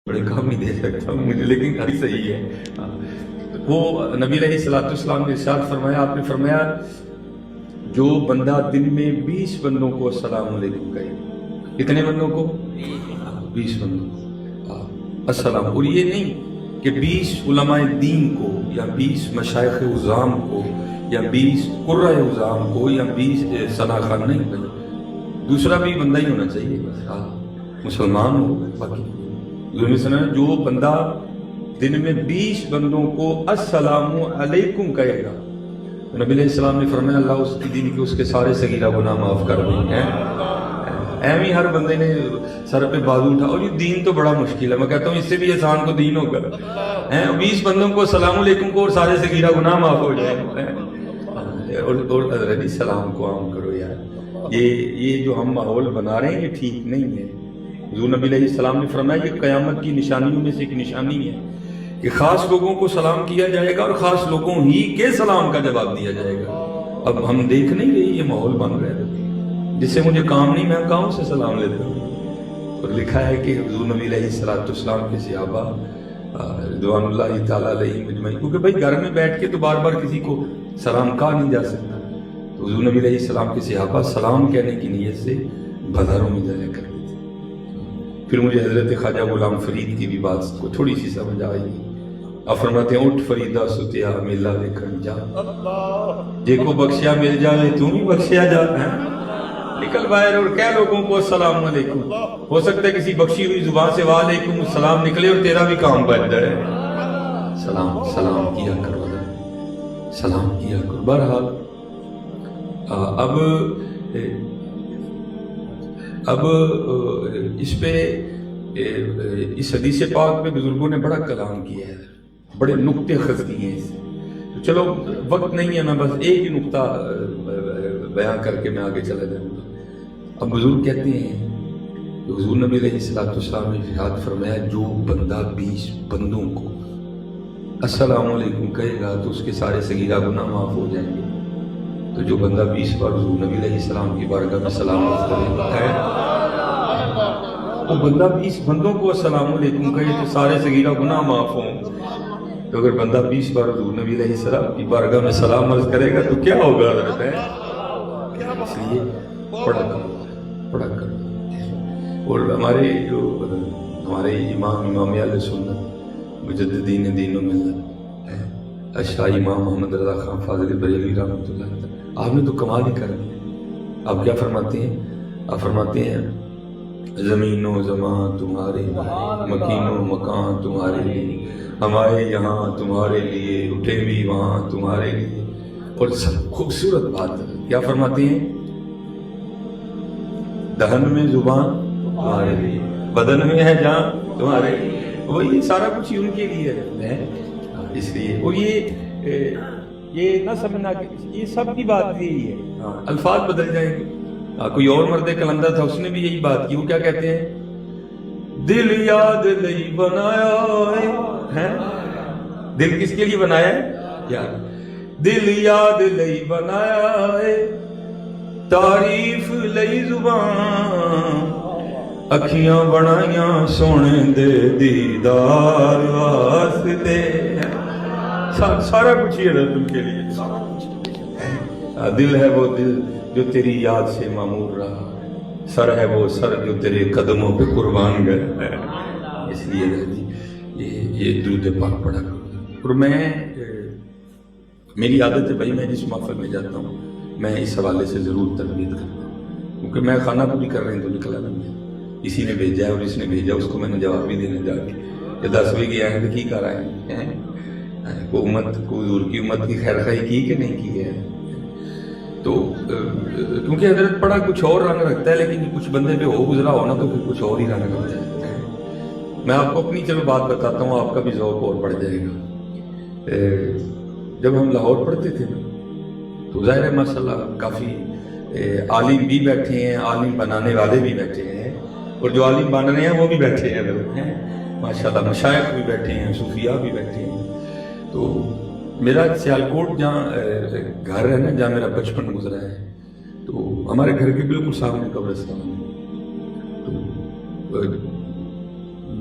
بڑے کام نہیں دے سکتا ہوں مجھے، لیکن حدیث صحیح ہے۔ وہ نبی علیہ السلام نے ارشاد فرمایا، آپ نے فرمایا جو بندہ دن میں 20 بندوں کو السلام علیکم کہے، کتنے بندوں کو؟ 20 بندوں کو السلام، اور یہ نہیں کہ 20 علماء دین کو یا 20 مشائخ عظام کو یا 20 قرۂ عظام کو یا 20 ثنا خان، نہیں بھائی، دوسرا بھی بندہ ہی ہونا چاہیے، مسلمان ہو۔ باقی جو بندہ دن میں 20 بندوں کو السلام علیکم کہے گا، نبی علیہ السلام نے فرمایا اللہ اس کی دن کے اس کے سارے صغیرہ گناہ معاف کر دیں گے۔ ایویں ہر بندے نے سر پہ بازو اٹھا، اور یہ دین تو بڑا مشکل ہے، میں کہتا ہوں اس سے بھی آسان کو دین ہوگا۔ 20 بندوں کو السلام علیکم کو اور سارے صغیرہ گناہ معاف ہو جائے، اور حضرت سلام کو عام کرو یار۔ یہ جو ہم ماحول بنا رہے ہیں یہ ٹھیک نہیں ہے۔ حضور نبی علیہ السلام نے فرمایا کہ قیامت کی نشانیوں میں سے ایک نشانی ہے کہ خاص لوگوں کو سلام کیا جائے گا اور خاص لوگوں ہی کے سلام کا جواب دیا جائے گا۔ اب ہم دیکھ نہیں رہے یہ ماحول بن رہا ہے، جس سے مجھے کام نہیں، میں کہاں سے سلام لیتا ہوں؟ اور لکھا ہے کہ حضور نبی علیہ السلام کے صحابہ رضوان اللہ تعالیٰ علیہ مجمعین، کیونکہ بھائی گھر میں بیٹھ کے تو بار بار کسی کو سلام کہا نہیں جا سکتا، تو حضور نبی علیہ السلام کے صحابہ سلام کہنے کی نیت سے بازاروں میں جایا کرتے تھے۔ پھر مجھے حضرت خواجہ غلام فرید کی بھی بات کو تھوڑی سی سمجھ آئی۔ آپ فرماتے ہیں اٹھ فریدہ ستیا میلہ دیکھن جا، جے کو بخشیا مل جائے تو بھی بخشیا جا، نکل باہر اور کہہ لوگوں کو السلام علیکم۔ ہو سکتا ہے کسی بخشی ہوئی زبان سے وعلیکم السلام نکلے اور تیرا بھی کام بن جائے۔ سلام کیا کرو، سلام کیا کرو۔ بہرحال اب اس پہ اس حدیث پاک پہ بزرگوں نے بڑا کلام کیا ہے، بڑے نقطے خط کیے ہیں اس سے۔ تو چلو وقت نہیں ہے، میں بس ایک ہی نقطہ بیان کر کے میں آگے چلا جاؤں گا۔ اب بزرگ کہتے ہیں کہ حضور نبی علیہ السلام نے ارشاد فرمایا جو بندہ 20 بندوں کو السلام علیکم کہے گا تو اس کے سارے صغیرہ گناہ معاف ہو جائیں گے۔ تو جو بندہ 20 بار حضور نبی علیہ السلام کی بارگاہ میں سلام کرے ہے، وہ بندہ 20 بندوں کو السلام علیکم کہے تو سارے صغیرہ گناہ معاف ہوں۔ تو اگر بندہ 20 بار حضور نبی علیہ السلام کی بارگاہ میں سلام عرض کرے گا تو کیا ہوگا حضرت ہے؟ اس لیے پڑھا کرو۔ اور ہمارے امام اہل سنت مجددین دین و ملت اشاعی امام محمد رضا خان فاضل بریلوی رحمۃ اللہ علیہ، آپ نے تو کمال ہی کر دیا۔ آپ کیا فرماتے ہیں؟ آپ فرماتے ہیں زمین و زمان تمہارے لیے، مکین و مکان تمہارے لیے، ہمارے یہاں تمہارے لیے، اٹھے بھی وہاں تمہارے لیے۔ اور سب خوبصورت بات ہے، کیا فرماتے ہیں؟ دہن میں زبان تمہارے لیے، بدن میں ہے جان تمہارے لیے، وہی سارا کچھ ان کے لیے ہے۔ اس لیے اور یہ نہ سمجھنا کہ یہ سب کی بات یہی ہے، الفاظ بدل جائیں گے۔ کوئی اور مرد کلندر تھا، اس نے بھی یہی بات کی۔ وہ کیا کہتے ہیں؟ دل یاد لئی بنایا ہے، دل کس کے لیے بنایا ہے؟ یار دل یاد لئی بنایا ہے، تعریف لئی زبان، اکھیاں بنائیاں سونے دے دیدار واسطے۔ سارا کچھ ہی ہے تم کے لیے، دل ہے وہ دل جو تیری یاد سے معمور رہا، سر ہے وہ سر جو تیرے قدموں پہ قربان گیا ہے۔ اس لیے یہ درود پاک پڑھا کرو۔ اور میری عادت ہے بھائی، میں جس محفل میں جاتا ہوں میں اس حوالے سے ضرور ترغیب کرتا ہوں، کیونکہ میں خانہ پوری کر رہے ہیں تو نکلا نہیں، اسی نے بھیجا ہے اور اس نے بھیجا، اس کو میں نے جواب بھی دینے جا کے کہ 10 بجے کی آئیں کی کر رہے ہیں، کو امت کو حضور کی امت کی خیر خواہی کی کہ نہیں کی ہے؟ تو کیونکہ حضرت پڑھا کچھ اور رنگ رکھتا ہے، لیکن کچھ بندے پہ ہو گزرا ہونا تو پھر کچھ اور ہی رنگ رکھتا ہے۔ میں آپ کو اپنی چلو بات بتاتا ہوں، آپ کا بھی ذوق اور بڑھ جائے گا۔ جب ہم لاہور پڑھتے تھے تو ظاہر ہے ماشاء اللہ کافی عالم بھی بیٹھے ہیں، عالم بنانے والے بھی بیٹھے ہیں، اور جو عالم بن رہے ہیں وہ بھی بیٹھے ہیں ماشاء اللہ، مشائخ بھی بیٹھے ہیں، صوفیاء بھی بیٹھے ہیں۔ تو میرا سیالکوٹ جہاں گھر ہے نا، جہاں میرا بچپن گزرا ہے، تو ہمارے گھر کے بالکل سامنے قبرستان ہے۔ تو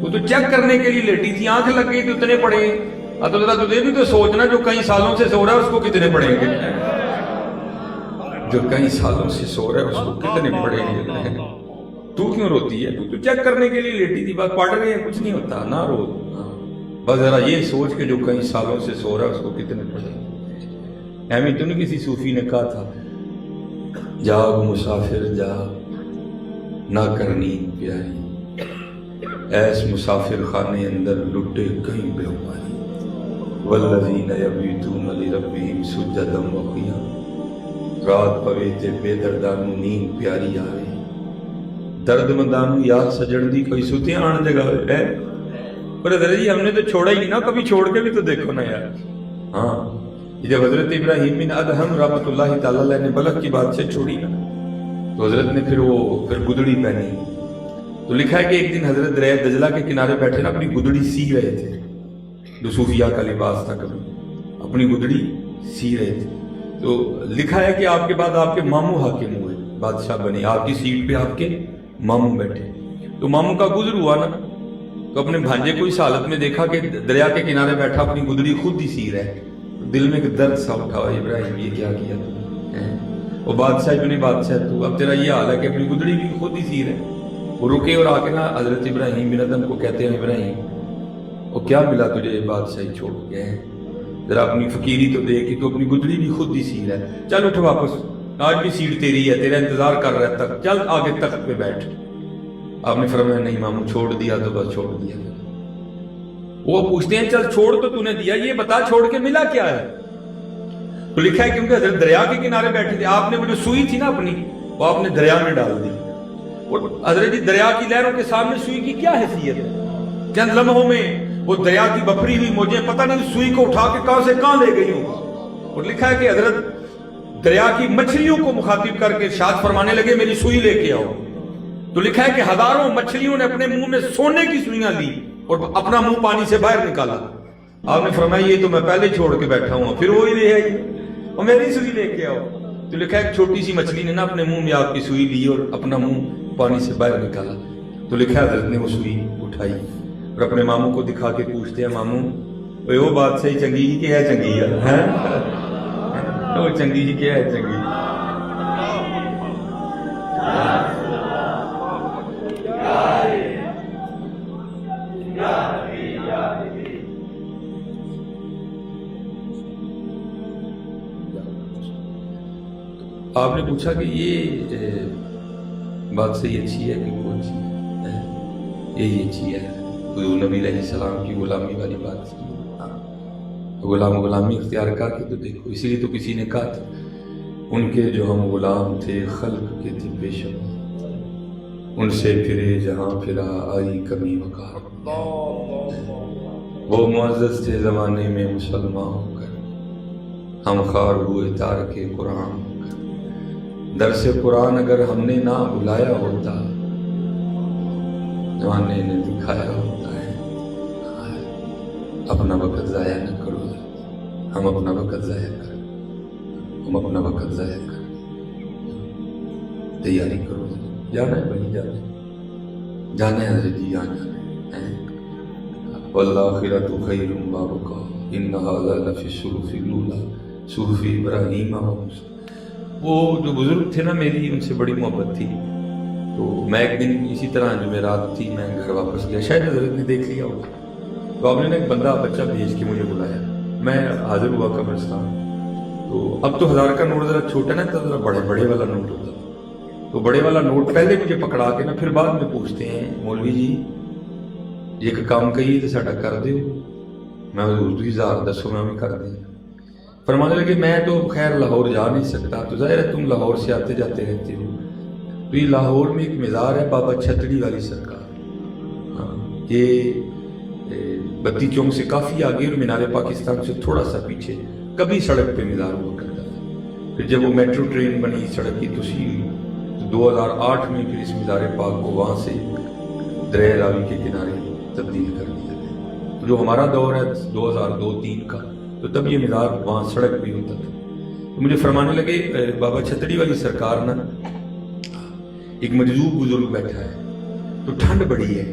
وہ تو چیک کرنے کے لیے لیٹی تھی, آنکھ لگ گئی تو اتنے پڑے. تو ذرا تجھے بھی تو سوچنا, جو کئی سالوں سے سو رہا ہے اس کو کتنے پڑیں گے, جو کئی سالوں سے سو رہا ہے اس کو کتنے پڑیں گے. تو کیوں روتی ہے؟ تو چیک کرنے کے لیے لیٹی تھی, بس پڑھ رہے ہیں, کچھ نہیں ہوتا, نہ رو. بس ذرا یہ سوچ کے جو کئی سالوں سے سو رہا ہے اس کو کتنے پڑیں گے. ایمی تو نہیں کسی صوفی نے کہا تھا, جاگ مسافر جاگ نہ کرنی پیاری, ایس مسافر خانے اندر لٹے کہیں بے ہماری, والذین یبیتون لربہم سجدا وقیاما, رات پوے تے بے دردانو نیند پیاری آوے, درد مندانو یاد سجن دی کوئی سوتے آن جگہ ہے. پر حضرت جی ہم نے تو چھوڑا ہی نہیں نا, کبھی چھوڑ کے بھی تو دیکھو نا یار. ہاں جب حضرت ابراہیم بن ادہم رحمۃ اللہ تعالیٰ علیہ نے بلخ کی بات سے چھوڑی نا, تو حضرت نے پھر گدڑی پہنی. تو لکھا ہے کہ ایک دن حضرت دریا دجلہ کے کنارے بیٹھے نا, اپنی گدڑی سی رہے تھے, جو صوفیاء کا لباس تھا, کبھی اپنی گدڑی سی رہے تھے. تو لکھا ہے کہ آپ کے بعد آپ کے ماموں حاکم ہوئے, بادشاہ بنے, آپ کی سیٹ پہ آپ کے ماموں بیٹھے. تو ماموں کا گزر ہوا نا, تو اپنے بھانجے کو اس حالت میں دیکھا کہ دریا کے کنارے بیٹھا اپنی گدڑی خود ہی سی رہے. دل میں ایک درد سا اٹھا, ابراہیم یہ کیا کیا تو وہ بادشاہ جو نہیں بادشاہ, تو اب تیرا یہ حال ہے کہ اپنی گدڑی بھی خود ہی سی رہے. وہ رکے اور آ کے نا حضرت ابراہیم بن ادہم کو کہتے ہیں, ابراہیم وہ کیا ملا تجھے بادشاہی چھوڑ کے, ذرا اپنی فقیری تو دے کہ تو اپنی گدڑی بھی خود ہی سی رہے. چل اٹھ واپس, آج بھی سیٹ تیری ہے, تیرا انتظار کر رہا ہے تک, چل آگے تخت پہ بیٹھ. آپ نے فرمایا نہیں ماموں چھوڑ دیا تو بس چھوڑ دیا. وہ پوچھتے ہیں چل چھوڑ تو نے دیا, یہ بتا چھوڑ کے ملا کیا ہے؟ تو لکھا ہے کیونکہ حضرت دریا کے کنارے بیٹھے تھے, آپ نے وہ جو سوئی تھی نا اپنی, وہ آپ نے دریا میں ڈال دی. اور حضرت جی دریا کی لہروں کے سامنے سوئی کی کیا حیثیت ہے؟ چند لمحوں میں وہ دریا کی بپری ہوئی موجیں پتہ نہیں سوئی کو اٹھا کے کہاں سے کہاں لے گئی ہوں. اور لکھا ہے کہ حضرت دریا کی مچھلیوں کو مخاطب کر کے ارشاد فرمانے لگے میری سوئی لے کے آؤ. تو لکھا ہے کہ ہزاروں مچھلیوں نے اپنے منہ میں سونے کی سوئیاں لی اور اپنا منہ پانی سے باہر نکالا. آپ نے فرمایا یہ تو میں پہلے چھوڑ کے بیٹھا ہوں, پھر وہی لے آئی اور میری سوئی لے کے آؤ. تو لکھا ہے ایک چھوٹی سی مچھلی نے نا اپنے منہ میں آپ کی سوئی لی اور اپنا منہ پانی سے باہر نکالا. تو لکھا ہے حضرت نے وہ سوئی اٹھائی اور اپنے ماموں کو دکھا کے پوچھتے ہیں, ماموں وہ بات صحیح چنگی جی کیا ہے, چنگی ہے وہ چنگی جی کیا ہے, چنگی. آپ نے پوچھا کہ یہ بات صحیح اچھی ہے کہ کون سی ہے, یہی اچھی ہے. تو نبی علیہ السلام کی غلامی والی بات کی, غلامی اختیار کر کے تو دیکھو. اسی لیے تو کسی نے کہا تھا ان کے جو ہم غلام تھے خلق کے تھے بے شک, ان سے پھرے جہاں پھرا آئی کمی وقار. وہ معزز تھے زمانے میں مسلمان ہو کر, ہم خار ہوئے تار کے قرآن. درس قرآن اگر ہم نے نہ بلایا ہوتا, زمانے نے دکھایا ہوتا ہے. اپنا وقت ضائع نہ کرو, ہم اپنا وقت ضائع کریں, ہم اپنا وقت ضائع کریں. تیاری کرو, جانا ہے بھائی, جانا ہے حضرت جی, جانا ہے. والآخرۃ خیر وابقیٰ انھا لفی الصحف الاولیٰ صحف ابراہیم و موسیٰ. وہ جو بزرگ تھے نا میری, ان سے بڑی محبت تھی. تو میں ایک دن اسی طرح جمعرات تھی, میں گھر واپس گیا, شاید حضرت نے دیکھ لیا ہوگا. تو آپ نے ایک بندہ بچہ بھیج کے مجھے بلایا, میں حاضر ہوا قبرستان. تو اب تو 1000 کا نوٹ ذرا چھوٹا نا تھا, ذرا بڑے والا نوٹ ہوتا تھا. تو بڑے والا نوٹ پہلے مجھے پکڑا کے نا پھر بعد میں پوچھتے ہیں, مولوی جی ایک کام کہیے تو ساڈا کر دیو. میں حضور کی ذات دسو, میں بھی کر دیں. فرمانے لگے میں تو خیر لاہور جا نہیں سکتا, تو ظاہر ہے تم لاہور سے آتے جاتے رہتے ہو. تو یہ لاہور میں ایک مزار ہے بابا چھتڑی والی سرکار, یہ بتی چونک سے کافی آگے اور مینار پاکستان سے تھوڑا سا پیچھے کبھی سڑک پہ مزار ہوا کرتا تھا. پھر جب وہ میٹرو ٹرین بنی, سڑک کی توسیع, تو 2008 میں پھر اس مزار پاک کو وہاں سے دریا راوی کے کنارے تبدیل کر دیا گیا. جو ہمارا دور ہے 2002-03 کا, تو تب یہ مزار وہاں سڑک بھی ہوتا تھا. تو مجھے فرمانے لگے بابا چھتڑی والی سرکار نا ایک مجذوب بزرگ بیٹھا ہے, تو ٹھنڈ بڑی ہے,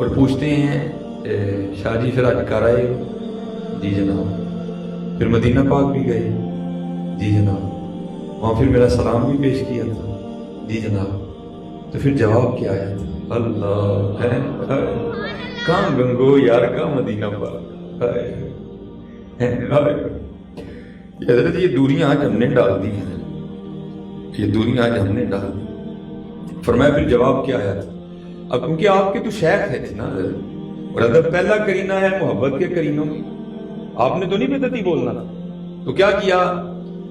اور پوچھتے ہیں شاہ جی پھر آج کر آئے ہو؟ جی جناب۔ پھر مدینہ پاک بھی گئے؟ جی جناب۔ وہاں پھر میرا سلام بھی پیش کیا تھا؟ جی جناب۔ تو پھر جواب کیا آیا تھا؟ اللہ ہے کہاں گنگو یار کا مدینہ پاک حضرت یہ دوریاں آج ہم نے ڈال دی ہیں، یہ دوریاں آج ہم نے ڈال دی۔ فرمایا پھر جواب کیا آیا تھا؟ اب کیونکہ آپ کے تو شیخ ہے نا اور ادب پہلا کرینہ ہے محبت کے کرینوں کی، آپ نے تو نہیں بدعتی بولنا تھا، تو کیا کیا؟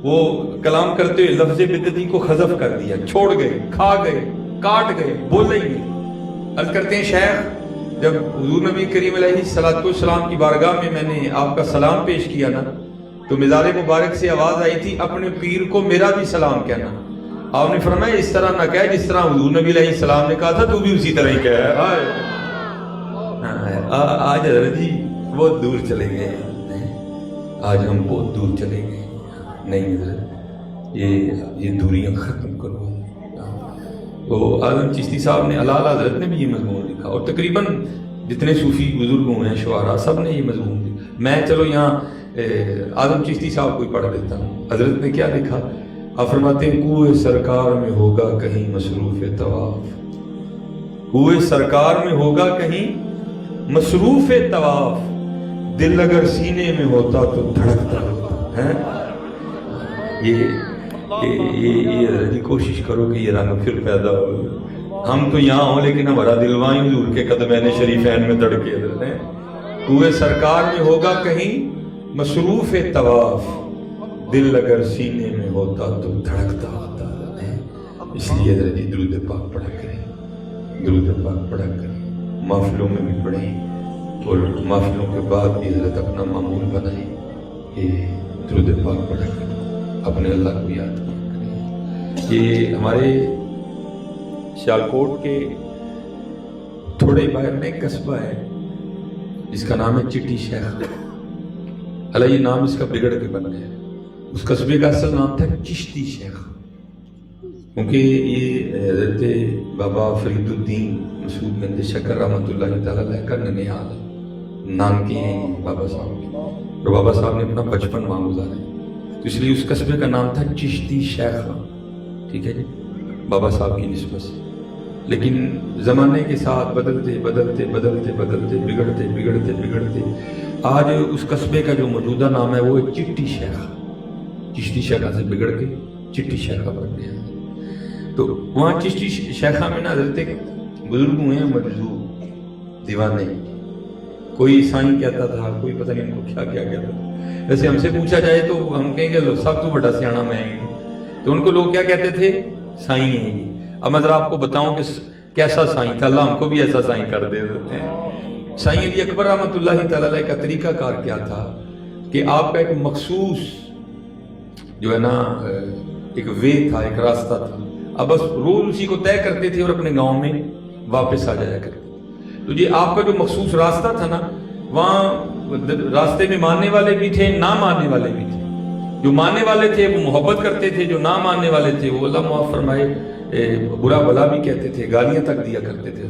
وہ کلام کرتے ہوئے لفظ بدعتی کو حذف کر دیا، چھوڑ گئے، کھا گئے، کاٹ گئے، بولے ہی نہیں۔ عرض کرتے ہیں شیخ جب حضور نبی کریم علیہ الصلوۃ والسلام کی بارگاہ میں نے آپ کا سلام پیش کیا نا تو مزار مبارک سے آواز آئی تھی اپنے پیر کو میرا بھی سلام کہنا۔ آپ نے فرمایا اس طرح نہ کہے جس طرح حضور نبی علیہ السلام نے کہا تھا، تو بھی اسی طرح ہی کہے۔ آج حضرت جی بہت دور چلے گئے، آج ہم بہت دور چلے گئے۔ نہیں حضرت یہ دوریاں ختم کرو۔ تو اعظم چشتی صاحب نے، علالہ حضرت نے بھی یہ مضمون لکھا، اور تقریباً جتنے صوفی بزرگ ہوئے ہیں شعراء سب نے یہ مضمون لکھا۔ میں چلو یہاں اعظم چشتی صاحب کو ہی پڑھ دیتا ہوں۔ حضرت نے کیا لکھا؟ آپ فرماتے ہیں کوئے سرکار میں ہوگا کہیں مصروف طواف، کوئے سرکار میں ہوگا کہیں مصروف طواف، دل اگر سینے میں ہوتا تو دھڑکتا ہوتا ہے۔ یہ کوشش کرو کہ یہ رنگ پھر پیدا ہو۔ ہم تو یہاں ہوں لیکن ہمارا دل وہیں حضور کے قدمین شریفین میں دھڑکے ہیں۔ کوئے سرکار میں ہوگا کہیں مصروف طواف، دل اگر سینے میں ہوتا تو دھڑکتا ہوتا ہے۔ اس لیے حضرت درود پاک پڑھا کریں، درود پاک پڑھا کریں، محفلوں میں بھی پڑھیں اور محفلوں کے بعد بھی حضرت اپنا معمول بنائیں کہ درود پاک پڑھا کریں، اپنے اللہ کو یاد کریں۔ یہ ہمارے سیالکوٹ کے تھوڑے باہر میں ایک قصبہ ہے جس کا نام ہے چٹی شیخ۔ اللہ یہ نام اس کا بگڑ کے بن گیا، اس قصبے کا اصل نام تھا چشتی شیخ، کیونکہ یہ حضرت بابا فرید الدین مسعود بن شکر رحمۃ اللہ تعالیٰ علیہ کا ننیال ہے، نام کے ہیں بابا صاحب کے، اور بابا صاحب نے اپنا بچپن وہاں گزارا ہے، تو اس لیے اس قصبے کا نام تھا چشتی شیخ۔ ٹھیک ہے جی، بابا صاحب کی نسبت سے۔ لیکن زمانے کے ساتھ بدلتے بدلتے بدلتے بدلتے بگڑتے بگڑتے بگڑتے آج اس قصبے کا جو موجودہ نام ہے وہ ہے چٹی شیخ۔ چشتی شیخہ سے بگڑ کے چٹی شیخہ بن گیا۔ تو وہاں چشتی شیخہ میں نا حضرت ایک بزرگ ہوئے ہیں مجذوب دیوانے، کوئی سائیں کہتا تھا، کوئی پتہ نہیں ان کو کیا کیا کہتا تھا۔ ویسے ہم سے پوچھا جائے تو ہم کہیں گے سب تو بڑا سیاںا میں ہیں، تو ان کو لوگ کیا کہتے تھے؟ سائیں ہیں گی۔ اب میں ذرا آپ کو بتاؤں کہ کیسا سائیں تھا، اللہ ہم کو بھی ایسا سائیں کر دے دیتے ہیں۔ سائیں علی اکبر رحمۃ اللہ تعالیٰ علیہ کا طریقہ کار کیا تھا کہ آپ کا ایک مخصوص جو ہے نا ایک وے تھا، ایک راستہ تھا، اب بس روز اسی کو طے کرتے تھے اور اپنے گاؤں میں واپس آ جایا کرتے۔ تو یہ آپ کا جو مخصوص راستہ تھا نا، وہاں راستے میں ماننے والے بھی تھے، نہ ماننے والے بھی تھے۔ جو ماننے والے تھے وہ محبت کرتے تھے، جو نہ ماننے والے تھے وہ اللہ معاف فرمائے برا بلا بھی کہتے تھے، گالیاں تک دیا کرتے تھے۔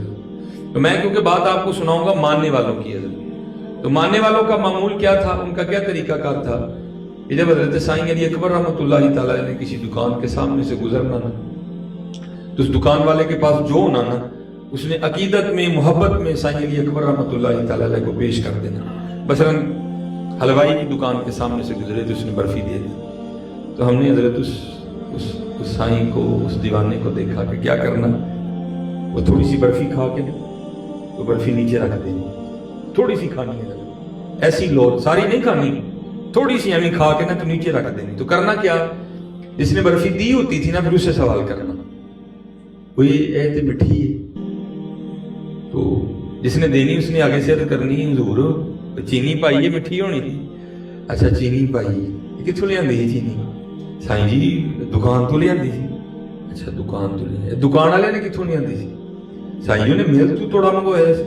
تو میں کیونکہ بات آپ کو سناؤں گا ماننے والوں کی ہے، تو ماننے والوں کا معمول کیا تھا، ان کا کیا طریقہ کار تھا؟ جب حضرت سائیں علی اکبر رحمۃ اللہ تعالیٰ نے کسی دکان کے سامنے سے گزرنا نا، تو اس دکان والے کے پاس جو ہونا نا، اس نے عقیدت میں محبت میں سائیں علی اکبر رحمۃ اللہ تعالیٰ کو پیش کر دینا۔ مثلاً حلوائی کی دکان کے سامنے سے گزرے تو اس نے برفی دے دی، تو ہم نے حضرت اس سائیں کو، اس دیوانے کو دیکھا کہ کیا کرنا، وہ تھوڑی سی برفی کھا کے تو برفی نیچے رکھ دینی، تھوڑی سی کھانی ہے، ایسی لوٹ ساری نہیں کھانی، تھوڑی سی ہمیں کھا کے نا تو نیچے رکھ دینی۔ تو کرنا کیا، جس نے برفی دی ہوتی تھی نا پھر اس سے سوال کرنا، وہ یہ اے تے مٹھی ہے، تو جس نے دینی اس نے آگے سے عرض کرنی، حضور چینی پائی ہے، مٹھی ہونی تھی۔ اچھا چینی پائی ہے، کتوں لے آندی ہے چینی؟ سائیں جی دکان تو لے آندی سی۔ اچھا دکان تو لے، دکان والے نے کتوں لے آندی سی؟ سائیں جی نے میل تو توڑا منگوایا سی۔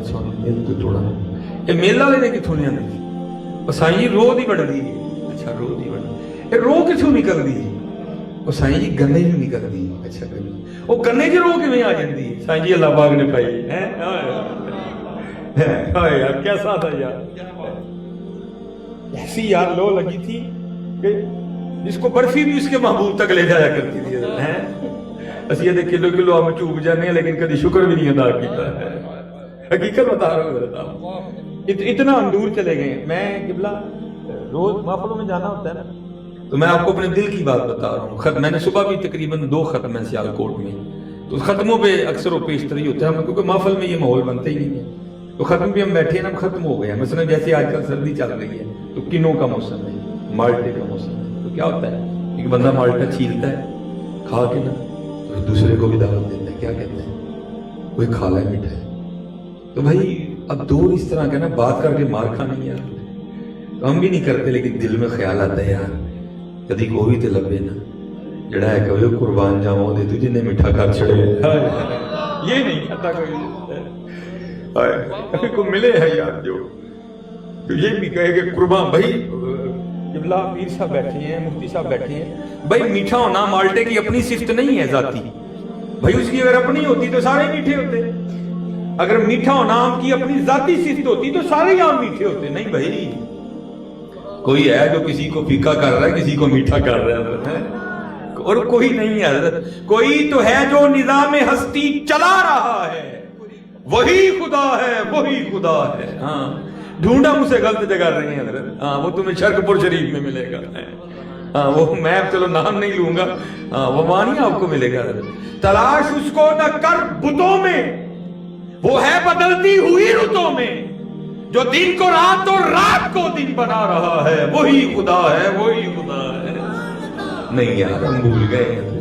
اچھا میل تو توڑا، یہ میل والے نے کتوں لے آندی سی؟ اور سائیں جی رو دی بڑھ دی۔ اچھا رو دی بڑھ، یہ رو کتوں نکل دی؟ اور سائیں جی گنے جو نکل دی۔ اچھا گنے، وہ گنے جو رو کیویں آ جاندی؟ سائیں جی اللہ پاک نے پائی ہے۔ ہائے یار کیسا تھا یار، ایسی یار لو لگی تھی کہ جس کو برفی بھی اس کے محبوب تک لے جایا کرتی تھی اسی یہ کلو کلو ہم چوب جانے ہیں لیکن کبھی شکر بھی نہیں ادا کیتا ہے. حقیقت بتا رہا ہوں، اتنا ہم دور چلے گئے. میں قبلہ روز محفلوں میں جانا ہوتا ہے نا، تو میں آپ کو اپنے دل کی بات بتا رہا ہوں. میں نے صبح بھی تقریباً 2 ختم ہیں سیالکوٹ میں، تو ختموں پہ اکثر و پیشتری ہوتا ہے کیونکہ محفل میں یہ ماحول بنتا ہی نہیں ہے. تو ختم پہ ہم بیٹھے ہیں نا، ختم ہو گیا. مثلا جیسے آج کل سردی چل رہی ہے تو کنوں کا موسم ہے، مالٹے کا موسم ہے. تو کیا ہوتا ہے، ایک بندہ مالٹا چھیلتا ہے کھا کے نا، تو دوسرے کو بھی دعوت دیتا ہے. کیا کہتے ہیں، کوئی کھا لے میٹھا ہے. تو بھائی اب دور اس طرح کا نا، بات کر کے مار کھانی یار، تو ہم بھی نہیں کرتے لیکن دل میں خیال آتا ہے یار کدی کوئی تے لبے نا جڑا ہے کہ قربان جاواں دے تجھے نے میٹھا کر چھڑے. یہ نہیں کہتا کوئی ملے ہے یار جو یہ بھی کہے کہ قربان. بھائی قبلہ پیر صاحب بیٹھے ہیں، مفتی صاحب بیٹھے ہیں. بھائی میٹھا ہونا مالٹے کی اپنی صفت نہیں ہے ذاتی. بھائی اس کی اگر اپنی ہوتی تو سارے میٹھے ہوتے. اگر میٹھا ہونا آم کی اپنی ذاتی صفت ہوتی تو سارے آم میٹھے ہوتے. نہیں بھائی، کوئی ہے جو کسی کو پھیکا کر رہا ہے، کسی کو میٹھا کر رہا ہے، اور کوئی نہیں ہے حضرت. کوئی تو ہے جو نظام ہستی چلا رہا ہے، وہی خدا ہے، وہی خدا ہے. ہاں ڈھونڈا مجھ سے غلط جگہ رہے ہیں حضرت. ہاں وہ تمہیں شرک پور شریف میں ملے گا. ہاں وہ میں چلو نام نہیں لوں گا، ہاں وہ وہاں نہیں آپ کو ملے گا حضرت. تلاش اس کو نہ کر بتوں میں، وہ ہے بدلتی ہوئی رتوں میں. جو دن کو رات اور رات کو دن بنا رہا ہے، وہی خدا ہے، وہی خدا ہے. نہیں یار ہم بھول گئے ہیں.